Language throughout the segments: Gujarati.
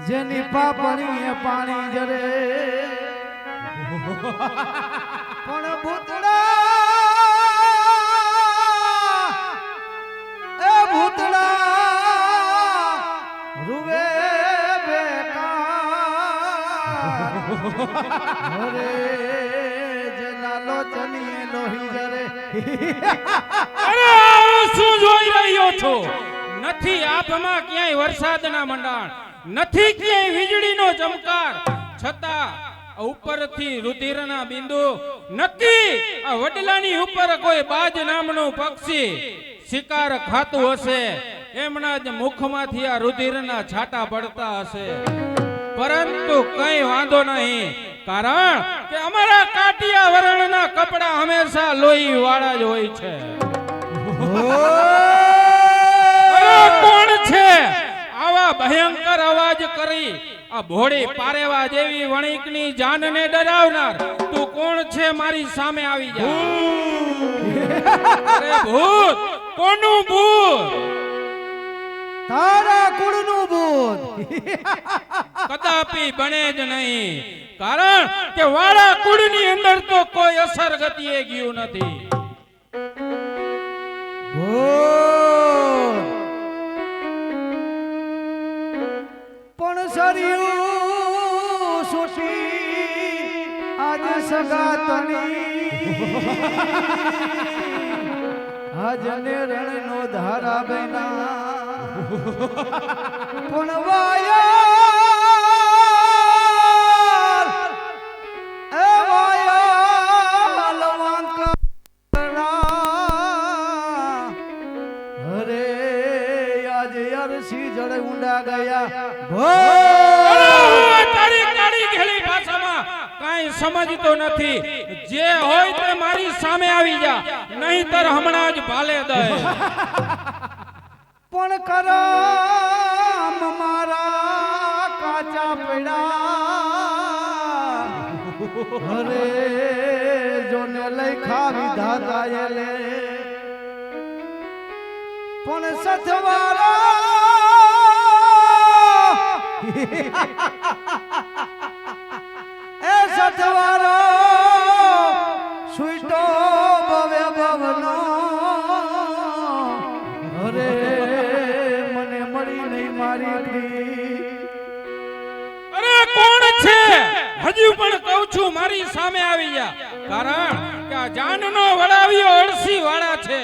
જેની પાપણીએ પાણી જરે પણ ભૂતડા એ ભૂતડા રૂવે બેકાર અરે જેના લોચની લોહી જરે અરે શું જોઈ રહ્યો છો? નથી આભમાં ક્યાંય વરસાદના મંડાણ, નથી ક્યાંય વીજળીનો ચમકાર, છતાં ઉપરથી રુધિરના બિંદુ નક્કી આ વડલાની ઉપર કોઈ બાજ નામનું પક્ષી શિકાર ખાતું હશે. એમના જ મુખમાંથી આ રુધિરના છાંટા પડતા હશે. પરંતુ કઈ વાંધો નહીં, કારણ કે અમારા કાટિયા વર્ણના કપડા હંમેશા લોહી વાળા જ હોય છે. કોણ છે આવા ભયંકર અવાજ કરી આ ભોળી પારેવા જેવી વણિકની જાનને ડરાવનાર? તું કોણ છે? મારી સામે આવી જા. અરે ભૂત! કોનું ભૂત? તારા કુળનું ભૂત. કદાપી બને જ નહીં, કારણ કે વાળા કુળની અંદર તો કોઈ અસર ગતિએ ગયું નથી. પણ સરિયું સુશી આજ સગાતની આજને રણનો ધારા બેના પણ વાયા એ વાયા લવાંકરા હરે આજે અરસી જડે ઊંડા ગયા. તારી કાળી ઘેલી ભાષામાં કાઈ સમજતો નથી. જે હોય તે મારી સામે આવી જા, નહીંતર હમણાં જ ભાલે દે. પણ કરમ મારા કાચા પડ્યા હરે જોને લઈ ખાવી ધાતા લે પણ સથવારા એ સથવારો સુઈટો ભવે ભવનો અરે મને મળી નહીં મારી પ્રી. અરે કોણ છે? હજુ પણ કહું છું, મારી સામે આવી જા, કારણ કે આ જાનનો વડાવ્યો અળસી વાળા છે.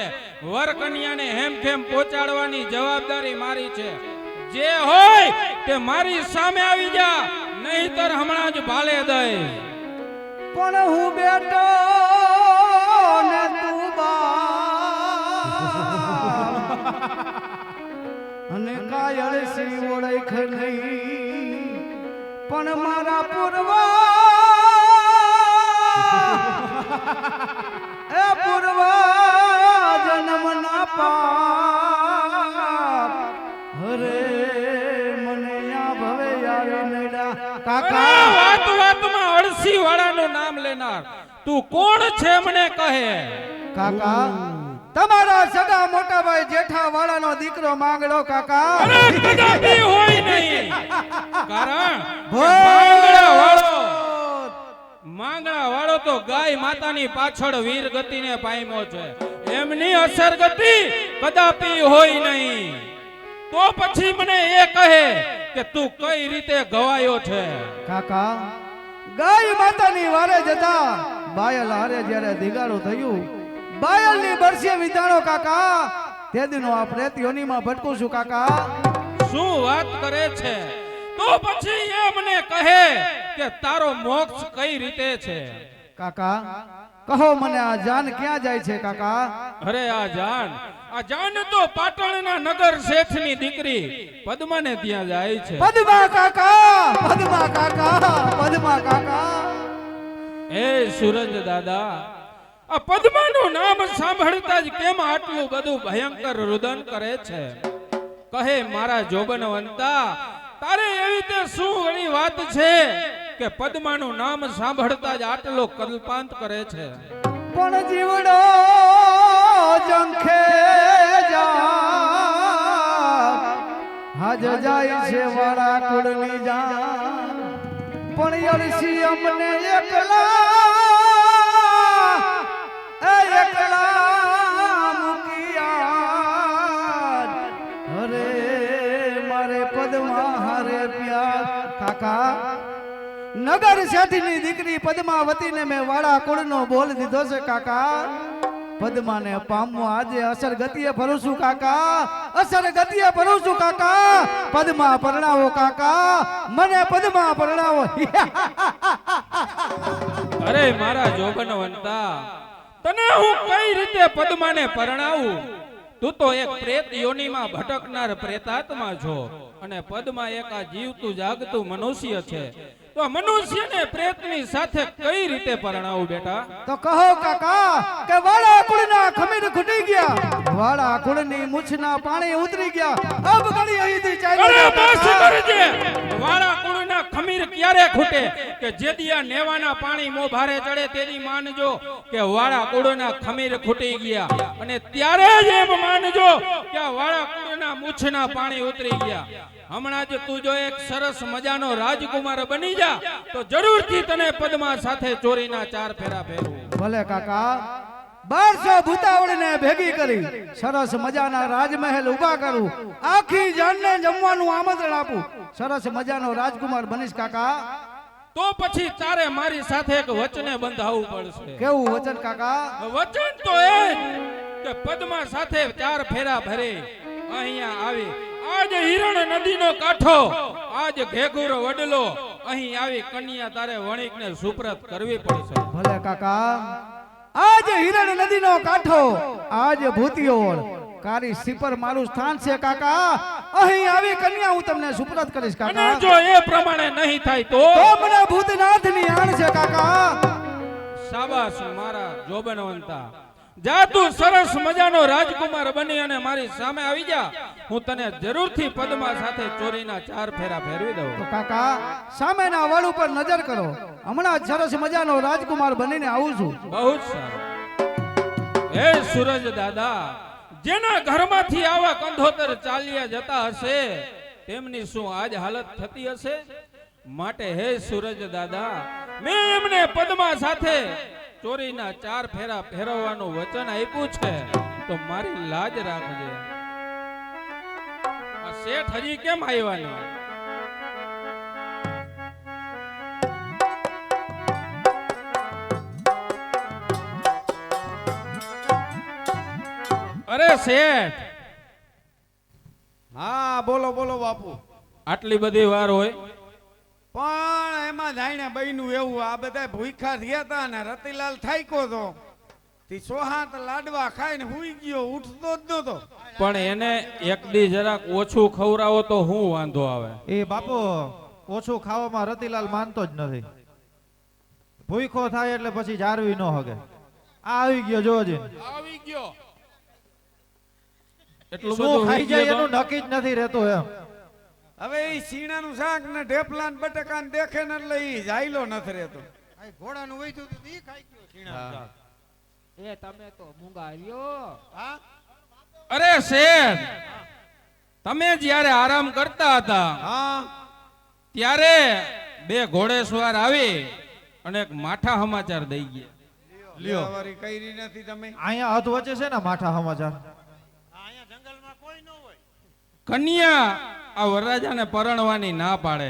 વર કન્યાને હેમખેમ પહોંચાડવાની જવાબદારી મારી છે. જે હોય તે મારી સામે આવી જા, નહીંતર હમણાં જ ભાલે દે. પણ હું બેટો ને તું બાપ અને કાયળ સી ઓળખ નહીં પણ મારા પૂર્વા એ પૂર્વા જન્મના પાપ હરે મને આ ભવે આવે નડા. કાકા વાત વાતમાં અળસી વાળાનું નામ લેનાર તું કોણ છે મને કહે? કાકા તમારા સગા મોટા ભાઈ જેઠા વાળાનો દીકરો માંગડો. કાકા અરે કદાપી હોય નહીં, કારણ માંગડા વાળો તો ગાય માતાની પાછળ વીર ગતિને પામ્યો છે. એમની અસર ગતિ કદાપી હોય નહીં. તો પછી મને એ કહે કે તું કઈ રીતે ગવાયો છે? કાકા ગાય માતાની વારે જતા બાયલ હારે જ્યારે દિગાડું થયું, બાયલની બરસે વિધાણો. કાકા તે દિનો આ પ્રેત યોનીમાં ભટકું છું. કાકા શું વાત કરે છે? તો પછી એ મને કહે કે તારો મોક્ષ કઈ રીતે છે? કાકા કહો મને આ જાન ક્યાં જાય છે? કાકા અરે આ જાન આ જાન તો પાટણના નગર શેઠની દીકરી પદ્માને ત્યાં જાય છે. પદ્મા કાકા, પદ્મા કાકા, પદ્મા કાકા. એ સૂરજ દાદા, આ પદ્માનું નામ સાંભળતા જ કેમ આટલું બધું ભયંકર રુદન કરે છે? કહે મારા જોબનવંતા, તારે એવી તે શું વળી વાત છે કે પદ્માનું નામ સાંભળતા જ આટલો કલ્પાંત કરે છે? પણ જીવડો જંખે હાજ જાય છે વાળા કુળની જાન, પણ યરસી અમને એકલા મૂકિયા. અરે મારે પદ્મા હારે પ્યાર. કાકા, નગર શેઠની દીકરી પદ્માવતીને મેં વાળા કુળનો બોલ દીધો છે કાકા. પદ્માને પામવા આજે અસર ગતિએ ફરું છું કાકા, અસર ગતિએ ફરું છું કાકા. પદ્મા પરણાવો કાકા, મને પદ્મા પરણાવો. અરે મારા જોબનવંતા, તને હું કઈ રીતે પદ્માને પરણાવું? તું તો એક પ્રેત યોનિમાં ભટકનાર પ્રેતાત્મા છો અને પદ્મા એક આ જીવતું જાગતું મનુષ્ય છે. તો મનુષ્યને પ્રેતની સાથે કઈ રીતે પરણાવું બેટા? તો કહો કાકા કે વાળા કુળના ખમીર ખૂટી ગયા, વાળા કુળની મૂછના પાણી ઉતરી ગયા. અબ ઘડી અહીંથી ચાલ્યો અરે જા બસ કાકા. કરજે. વાળા કુળના ખમીર ક્યારે ખૂટે કે જેદિયા નેવાના પાણી મો ભારે ચડે તેની માનજો કે વાળા કુળના ખમીર ખૂટી ગયા, અને ત્યારે જ એમ માનજો કે વાળા કુળના મૂછના પાણી ઉતરી ગયા. હમણાં જ તું જો એક સરસ મજાનો રાજકુમાર બની જા તો જરૂરથી તને પદ્મા સાથે ચોરીના 4 ફેરા ફેરવું. ભલે કાકા, 1200 ભૂતાવળને ભેગી કરી સરસ મજાના રાજમહેલ ઊભા કરું, આખી જાનને જમવાનું આમંત્રણ આપું, સરસ મજાનો રાજકુમાર બનીશ કાકા. તો પછી તારે મારી સાથે એક વચને બંધાવવું પડશે. કેવું વચન કાકા? વચન તો એ જ કે પદ્મા સાથે 4 ફેરા ભરે અહીંયા આવી, આજ હિરણ નદીનો કાંઠો, આજ ઘેઘુર વડલો, અહીં આવી કન્યા તારે વણિકને સુપ્રત કરવી પડશે. ભલે કાકા, આજ હિરણ નદીનો કાંઠો, આજ ભૂતિયોળ કારી સિપર મારું સ્થાન છે કાકા. અહીં આવી કન્યા હું તમને સુપ્રત કરીશ અને કાકા. જો એ પ્રમાણે નહીં થાય તો મને ભૂતનાથની આણ છે કાકા. શાબાશ મારા જોબનવંતા, જા તું સરસ મજાનો રાજકુમાર બની અને મારી સામે આવી જા. હું તને જરૂરથી પદ્મા સાથે ચોરીના 4 ફેરા ફેરવી દઉં. તો કાકા, સામેના વડ ઉપર નજર કરો, હમણાં જ સરસ મજાનો રાજકુમાર બનીને આવું છું. બહુ જ સારું. હે સૂરજ દાદા, જેના ઘરમાંથી આવા કંધોતર ચાલ્યા જતા હશે તેમની શું આજ હાલત થતી હશે? માટે હે સૂરજ દાદા, મેં એમને પદ્મા સાથે ચોરીના 4 ફેરા ફેરવવાનું વચન આપ્યું છે, તો મારી લાજ રાખજે. આ શેઠ હજી કેમ આવ્યા નહીં? અરે શેઠ, હા બોલો બોલો બાપુ. આટલી બધી વાર હોય? પણ એમાં જાણે બહેનું એવું, આ બધા ભૂખા થયા હતા ને રતિલાલ થાક્યો તો તી સોહાત લાડવા ખાઈને હુઈ ગયો, ઉઠતો જ નતો. પણ એને એક દી જરાક ઓછું ખવડાવો તો શું વાંધો આવે? એ બાપુ ઓછું ખાવામાં રતિલાલ માનતો જ નથી. ભૂખો થાય એટલે પછી જારવી ન હગે. આ આવી ગયો જોજે, આવી ગયો. એટલું શું બધું ખાઈ જાય હોય એનું નક્કી જ નથી રહેતું એમ. હવે ઈ સીણાનું શાક ને ઢેપલા ને બટાકા ને દેખે ને એટલે ઈ જાયલો નથી રહેતો. ઘોડાનું વૈતું ઈ ખાઈ ગયો સીણા. એ તમે તો મૂંગા લ્યો. અરે શેઠ, તમે જ્યારે આરામ કરતા હતા હા ત્યારે 2 ઘોડેસવાર આવી અને એક માઠા સમાચાર દઈ ગયા. લ્યો વારી કઈરી નથી તમે. અહીંયા હદ વચ્ચે છે ને માઠા સમાચાર. કન્યા આ વરરાજાને પરણવાની ના પાડે.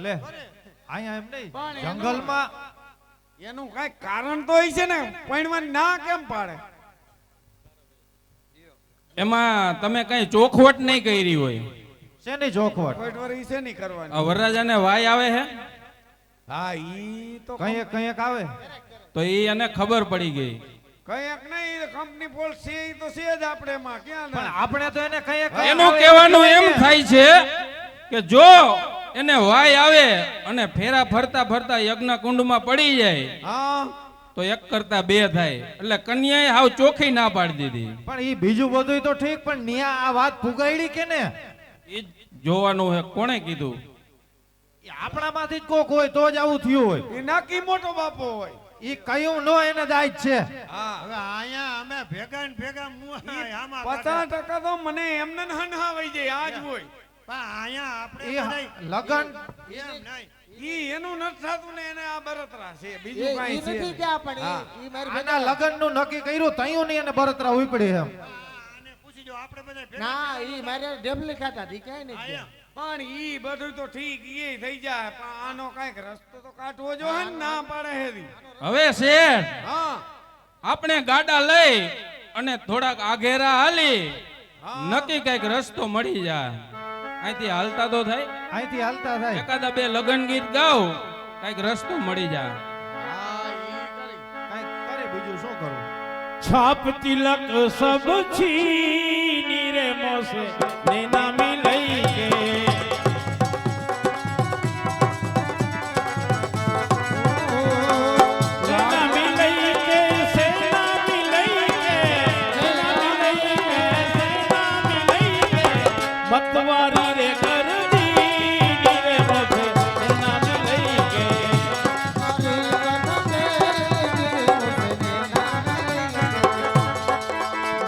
લે અહીંયા એમ નહીં, જંગલમાં એનું કઈ કારણ તો હોય છે ને, પૈણવાની ના કેમ પાડે? એમાં તમે કઈ ચોખવટ નહીં કરી હોય. શેની જોખવટ? પૈણવારી છે નહીં કરવાની. આ વરરાજાને વાય આવે હે હા ઈ તો કંઈક કંઈક આવે. તો એ એને ખબર પડી ગઈ કઈક નહીં કંપની પોલ છે ઈ તો છે જ આપણે એમાં ક્યાં પણ ના? આપણે તો એને કઈ એનું કહેવાનું એમ થાય છે કે જો એને વાય આવે અને ફેરા ફરતા ફરતા યજ્ઞ કુંડમાં પડી જાય હા તો એક કરતા બે થાય એટલે કન્યાએ હાવ ચોખ્ખી ના પાડી દીધી. પણ ઈ બીજું બધું તો ઠીક, પણ ન્યા આ વાત પુગાડી કે ને એ જ જોવાનું હે. કોણે કીધું? ઈ આપણામાંથી જ કોક હોય તો જ આવું થયું હોય. ઈ નાકી મોટો બાપો હોય. ઈ કયું નો એને દાય જ છે. હા હવે અહીંયા અમે ભેગા ને ભેગા મુઆ આમાં 50% તો મને એમને ને હનહાવાઈ જાય આજ હોય. પણ અહીંયા આપણે ઈ બધાય લગન એમ નહીં. ઈ એનું નથી થતું ને એને આ બરતરા છે એ બીજું કાંઈ છે નથી નહીં. ત્યાં પણ હા. ઈ મારી આના ભેગા- લગન નું નક્કી કર્યું તયું ની એને બરતરા ઉપડી એમ. આને પૂછી જો આપણે બધા ભેગા ના ઈ મારે ડેબલી ખાતા હતી ક્યાંય નહીં ગયા. પણ ઈ બધું તો ઠીક ઈ થઈ જાય પણ આનો કાંઈક રસ્તો તો કાઢવો જો હે ને ના પાડે હેરી. હવે શેઠ હા આપણે ગાડા લઈ અને થોડાક આઘેરા હાલી નક્કી કઈક રસ્તો મળી જાય. અહીંથી હાલતા તો થાય, અહીંથી હાલતા થાય. એકાદા બે લગન ગીત ગાવ, કઈક રસ્તો મળી જાય. કાંઈક કરે બીજું શું કરું. छाप तिलक सब छीनी रे मोसे नैना मिलई के नैना मिलई के सेना मिलई के नैना मिलई के सेना मिलई के मतवारी रे कर दी रे मोसे नैना मिलई के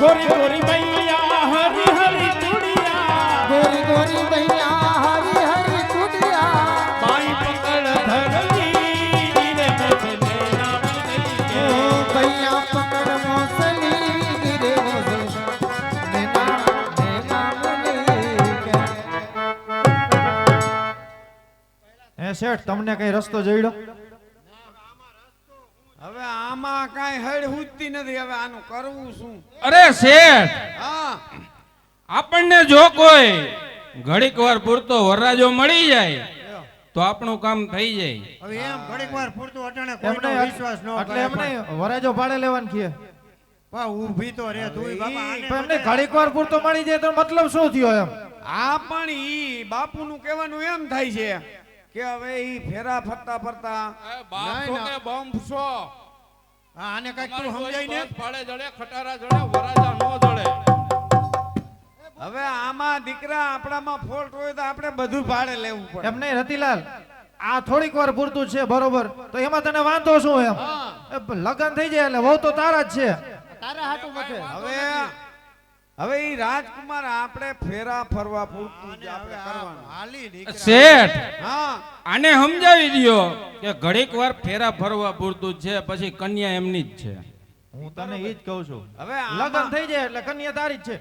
गोरी गोरी मैया हरी हरी चूड़िया ગોરી ગોરી ભૈયા હરી હરી ચૂડિયા बाई पकड़ धरली रे मोसे नैना मिलई के ભૈયા પકડ મોસલી ગીરે મોસે નેના નેના મને કે હે શેઠ, તમને કઈ રસ્તો જોઈડો? હવે આમાં કાંઈ હળ હુજતી નથી. હવે આનું કરવું શું? અરે શેઠ, હા આપણને જો કોઈ ઘડીક વાર પૂરતો વરરાજો મળી જાય તો આપણું કામ થઈ જાય. હવે એમ ઘડીક વાર પૂરતું અટાણે એમને કોઈનો વિશ્વાસ ન એટલે એમને વરાજો ભાડે લેવાનું કીએ. પા ઊભી તો રે તું બાપા આને પણ એમને ઘડીક વાર પૂરતો મળી જાય તો મતલબ શું થયો એમ? આ પણ ઈ બાપુનું કહેવાનું એમ થાય છે કે હવે ઈ ફેરા ફરતા ફરતા હા, આને કઈક તું સમજાય ને હવે આમાં દીકરા આપણામાં ફોલ્ટ હોય તો આપણે બધું ભાડે લેવું પડે. એમ નહીં રતિલાલ, આ થોડીક વાર પૂરતું છે બરોબર, તો એમાં તને વાંધો શું એમ? લગન થઈ જાય એટલે વહુ તો તારા જ છે. તારા હાટું મથે હવે હવે ઈ રાજકુમાર આપણે ફેરા ફરવા પૂરતું જ આપણે કરવાનું. હાલી દીકરા શેઠ, હા આને સમજાવી દ્યો કે ઘડીક વાર ફેરા ફરવા પૂરતું જ છે, પછી કન્યા એમની જ છે. હું તને ઈ જ કહું છું. હવે લગન આમાં- થઈ જાય એટલે કન્યા તારી જ છે.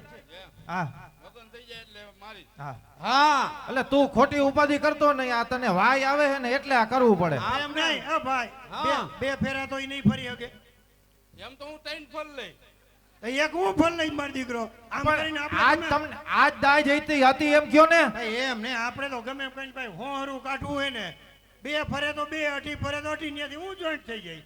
હા હા, હા એટલે તું ખોટી ઉપાધિ કરતો નહીં. આ તને વાય આવે છે ને એટલે આ કરવું પડે. એમ નહીં એ ભાઈ હા. બે ફેરા તો ઈ નહીં ફરી શકે એમ તો હું ત્રણ ફર લઈ. તો એક હું ફળ લઈ માર દીકરો આમ કરીને પણ આજ આપણે તમને આજ દાય જઈતી હતી એમ કયો ને. ભાઈ એમ ને આપણે તો ગમે એમ કહીને ભાઈ હોહરું કાઢવું હોય ને બે ફરે તો બે અઢી ફરે તો અઢી ત્યાંથી હું જોઈન્ટ થઈ જાય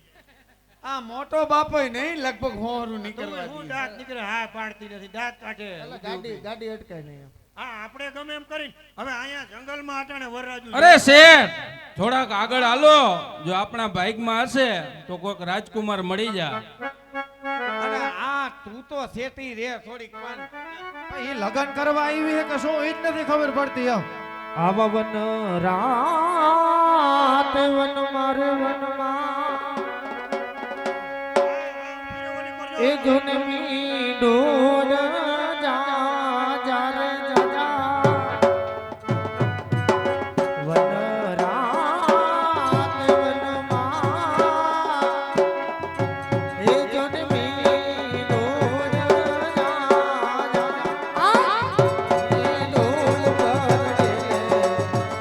આ મોટો બાપોય નહીં લગભગ હોરું નીકળવા હું દે. દાંત નીકળે હા પાડતી નથી દાંત કાઢે ગાડી ગાડી અટકાય નહીં હા આપણે ગમે એમ કરીને હવે અહીંયા જંગલમાં અટાણે વરરાજુ અરે શેઠ, થોડાક આગળ હાલો, જો આપણા બાઇકમાં હશે તો કોઈક રાજકુમાર મળી જાય. અને આ તું તો સેટી રે થોડીક વાર. એ લગન કરવા આવી છે કે શું એ જ નથી ખબર પડતી એમ. આવા વન રાત વન મારે વનમાં એ જુનમી ડોર જા જા રે જા જા વન રાત વનમાં એ જુનમી ડોર જા જા એ ડોલ પર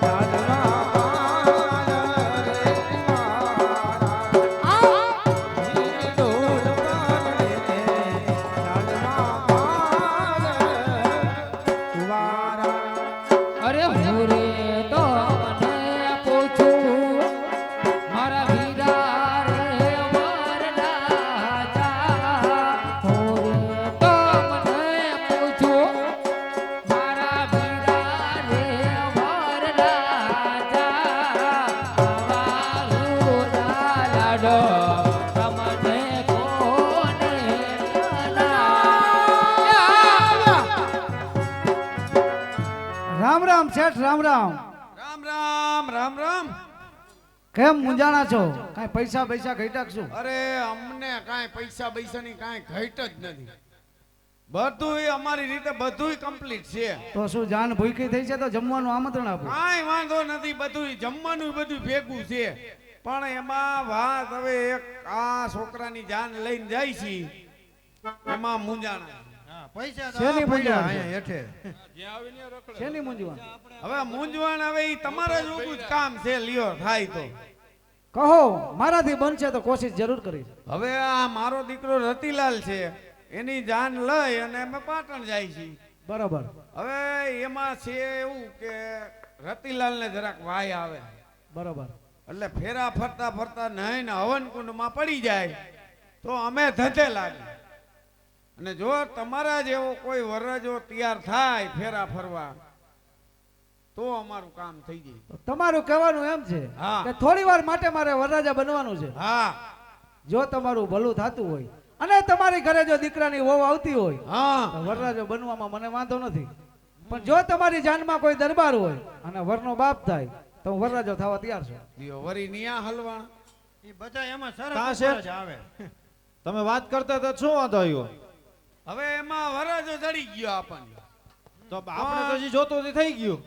ચાલવા રે મારા રામ રામ. રામ રામ રામ રામ. કેમ મુંજાણા છો? કાંઈ પૈસા પૈસા ઘટ્યા કે શું? અરે અમને કાંઈ પૈસા પૈસાની કાંઈ ઘટ જ નથી. બધુંય અમારી રીતે બધુંય કમ્પ્લીટ છે. તો શું જાન ભૂખી થઈ છે તો જમવાનું આમંત્રણ આપો. કાંઈ વાંધો નથી, બધુંય જમવાનું બધું ભેગું છે. પણ એમાં વાત હવે એક આ છોકરાની જાન લઈને જાય છે એમાં મૂંઝાણા. હા, પૈસા તો શેની આ પડ્યા મૂંઝવણ? અહીંયા હેઠે. શેની મૂંઝવણ? હવે મૂંઝવણ હવે ઈ તમારા જ ઊભું જ કામ છે. લ્યો થાય તો કહો, મારાથી બનશે તો કોશિશ જરૂર કરીશ. હવે આ મારો દીકરો રતિલાલ છે, એની જાન લઈ અને અમે પાટણ જાય છીએ. બરાબર. હવે એમાં છે એવું કે રતિલાલને જરાક વાય આવે, બરાબર. એટલે ફેરા ફરતા ફરતા નહીને હવનકુંડમાં પડી જાય તો અમે ધધે લાગે. અને જો તમારા જેવો કોઈ વરરાજો તૈયાર થાય ફેરા ફરવા તો અમારું કામ થઈ જાય. તો તમારું કહેવાનું એમ છે હા. કે થોડી વાર માટે મારે વરરાજા બનવાનું છે. હા જો તમારું ભલું થતું હોય અને તમારી ઘરે જો દીકરાની વહુ આવતી હોય હા તો વરરાજો બનવામાં મને વાંધો નથી. પણ જો તમારી જાનમાં કોઈ દરબાર હોય અને વરનો બાપ થાય તો હું વરરાજો થવા તૈયાર છું. લ્યો વરી નિયા હલવા. ઈ બધા એમાં શરત કાં ઉપર છે? જ આવે. તમે વાત કરતા હતા શું વાંધો આવ્યો? હવે એમાં વરરાજો ચડી ગયો આપણને. તો આપણે તો હજી જોતો નથી થઈ ગયું.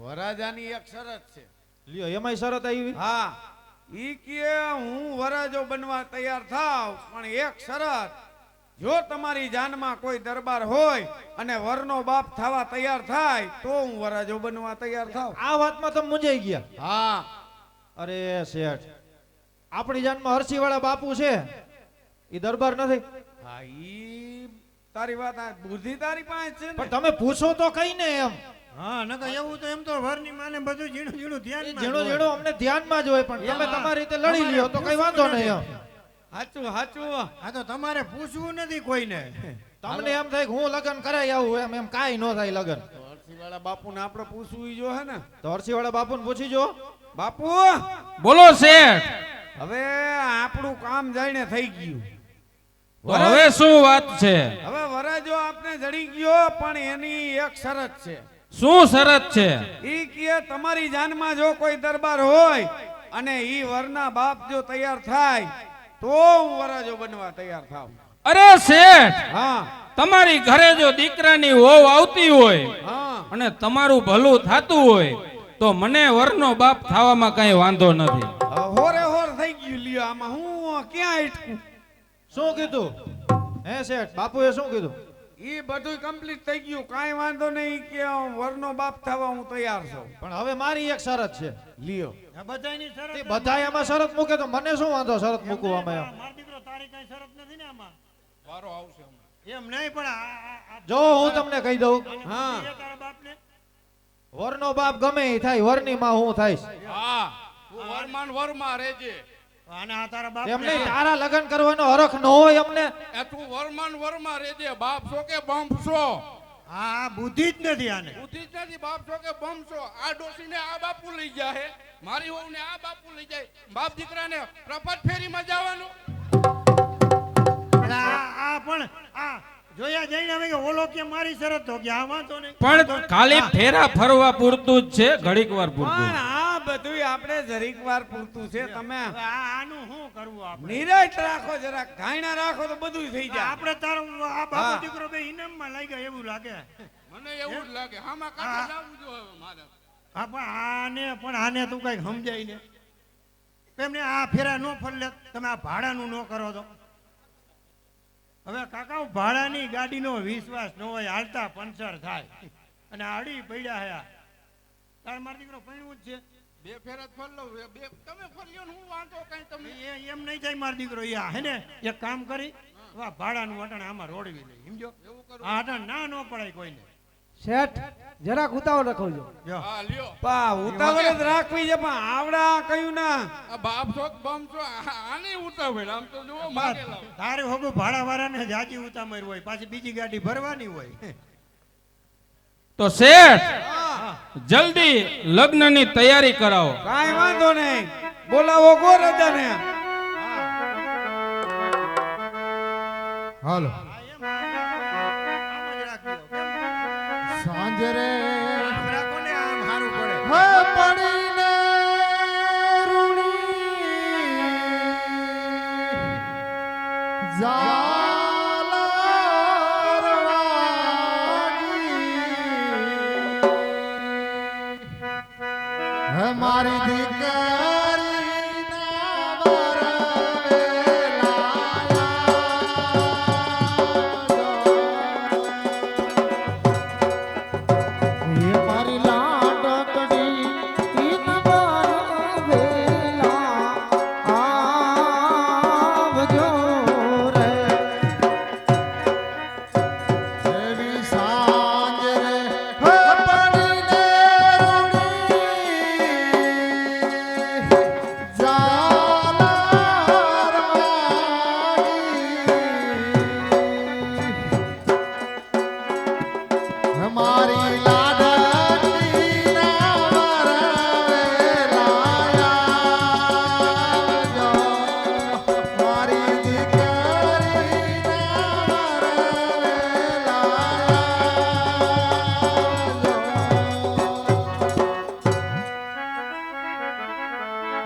વરરાજાની એક શરત છે. લ્યો એમાંય શરત આવી. હા, ઈ કે હું વરાજો બનવા તૈયાર થાવ, પણ એક શરત, જો તમારી જાનમાં કોઈ દરબાર હોય અને વરનો બાપ થવા તૈયાર થાય તો હું વરાજો બનવા તૈયાર થાવ. આ વાતમાં તમે મૂંઝાઈ ગયા. હા અરે શેઠ, આપણી જાનમાં હરસીવાળા બાપુ છે, એ દરબાર નથી. હા, ઈ તારી વાત આ બુદ્ધિ તારી પાસે છે પણ ને. તમે પૂછો તો કઈ ને એમ. હા, નકર એવું તો એમ તો વરની માને બધું ઝીણું ઝીણું ધ્યાન ઝીણું ઝીણું અમને ધ્યાનમાં જ હોય, પણ તમે તમારી રીતે લડી લ્યો તો કઈ વાંધો નહીં એમ. હાચું હાચું. આ તો તમારે પૂછવું નથી કોઈને. તમને એમ થાય કે હું લગ્ન કરાઈ આવું, એમ એમ કાંઈ ન થાય લગ્ન. હરસીવાળા બાપુને આપણે પૂછવું ઈ જો હે ને. તો હરસીવાળા બાપુને પૂછી જો. બાપુ બોલો શેઠ. હવે આપણું કામ જાઈને થઈ ગયું. તો હવે શું વાત છે? હવે વરાજો આપને જડી ગયો, પણ એની એક શરત છે. શું શરત છે? ઈ કે તમારી જાનમાં જો કોઈ દરબાર હોય અને ઈ વરના બાપ જો તૈયાર થાય તો હું વરાજો બનવા તૈયાર થાવ. અરે શેઠ, હા તમારી ઘરે જો દીકરાની વહુ આવતી હોય હા અને તમારું ભલું થાતું હોય તો મને વરનો બાપ થવામાં કઈ વાંધો નથી. હવે હોરે હોર થઈ ગયું. લ્યો આમાં હું ક્યાં અટકું? શું કીધું હે શેઠ? બાપુએ શું કીધું? ઈ બધું કમ્પ્લીટ થઈ ગયું, કાંઈ વાંધો નહીં કે વરનો બાપ થવા હું તૈયાર છું. પણ હવે મારી એક શરત છે. લ્યો આ બધાયની શરત તે બધા એમાં શરત મૂકે તો મને શું વાંધો શરત મૂકવામાં એમ? મારો દીકરો તારી કઈ શરત નથી ને આમાં. વારો આવશે. એમ નહીં, પણ જો હું તમને કહી દઉં, હા તારા બાપને વરનો બાપ ગમે એ થાય, વરની માં હું થઈશ. હા, તું વરમાન વરમાં રહેજે. અને આ તારા બાપ એમ નહીં, તારા લગ્ન કરવાનો હરખ ન હોય અમને. એ તું વરમાન વરમાં રહેજે. બાપ છો કે બમ્પ છો? આ બુદ્ધિ જ નથી આને. બુદ્ધિ જ નથી. બાપ છો કે બમ્પ છો? આ ડોસીને આ બાપુ લઈ જાય, મારી વહુને આ બાપુ લઈ જાય. બાપ દીકરાને પ્રપટ ફેરીમાં જવાનું. એટલે આ પણ આ જોયા જઈને હવે કે ઓલો કે મારી શરત તો કે આ વાંધો નહીં. પણ ખાલી ફેરા ફરવા પૂરતું જ છે, ઘડીક વાર પૂરતું. પણ આ બધું આપણે જરીક વાર પૂરતું છે. તમે હવે આનું શું કરવું આપણે? નિરાશ રાખો, જરાક ઘાયણા રાખો તો બધું થઈ જાય. આપણે તારો આ હા. બાપો દીકરો બે ઇનામમાં લાગ્યા એવું લાગે. મને એવું જ લાગે. આમાં કાંઠે જાવું જોઈએ હવે મારે. હા, પણ આને તું કઈક સમજાય ને. એમને આ ફેરા નો ફરલે તમે આ ભાડાનું ન કરો તો. હવે કાકા ભાડાની ગાડીનો વિશ્વાસ ન હોય, હાલતા પંચર થાય અને આડી પડ્યા હે. તાર મારો દીકરો પૈણું જ છે. બે ફેરા જ ફર લઉં. બે તમે ફર્યો ને હું વાંધો કઈ તમને. એમ નહીં થાય મારો દીકરો. એ હે ને એક કામ કરી વા ભાડાનું વટણ આમાં રોડવી લઈ, સમજો? આ અટણ ના ન પડાય કોઈને. શેઠ, જરાક ઉતાવળ રાખજો. જો હા લ્યો. પા ઉતાવળ જ રાખવી છે, પણ આવડા કયું ના. આ બાપ છો કે બમ્પ છો? આની ઉતાવળ. આમ તો જુઓ માગેલા. તારે હોગું ભાડા વાળાને જાજી ઉતામર હોય, પાછી બીજી ગાડી ભરવાની હોય. તો શેઠ, જલ્દી લગ્નની તૈયારી કરાવો. કાંઈ વાંધો નહીં, બોલાવો ગો રજાને. હાલો આમ જ રાખજો. સાંજે રે આમ રાખો ને, આમ સારું પડે. હે મારી દીકરી ના વરવેલા હે મારી લાડકડી તીન વરવેલા આવજો રે એવી સાંજ રે પડીને જાલાર માગી મારી લાડકી ના વરવેલા આવજો મારી દીકરી ના વરવેલા આવજો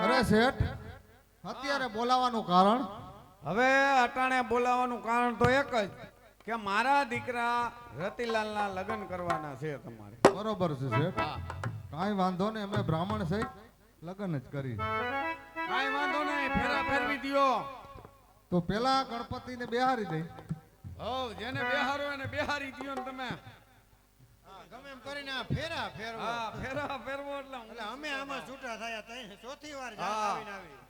અરે શેઠ અત્યારે બોલાવાનું કારણ હવે અટાણે બોલાવાનું કારણ તો એક જ કે મારા દીકરા રતિલાલના લગ્ન કરવાના છે તમારે. બરોબર છે શેઠ કાંઈ વાંધો નહીં અમે બ્રાહ્મણ છે લગ્ન જ કરી કાંઈ વાંધો નહીં, ફેરા ફેરવી દ્યો. તો પેલા ગણપતિને બેહારી દઈ હવ જેને બેહારો એને બેહારી દ્યો ને તમે. ગમે એમ કરીને આ ફેરા ફેરવો હા, ફેરા ફેરવો એટલે હું- એટલે અમે આમાં છૂટા થયા તઈ ચોથી વાર હા. આવીને આવી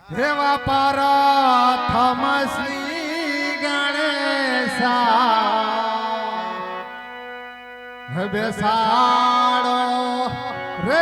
દેવા પ્રથમ શ્રી ગણેશા હે બેસાડો રે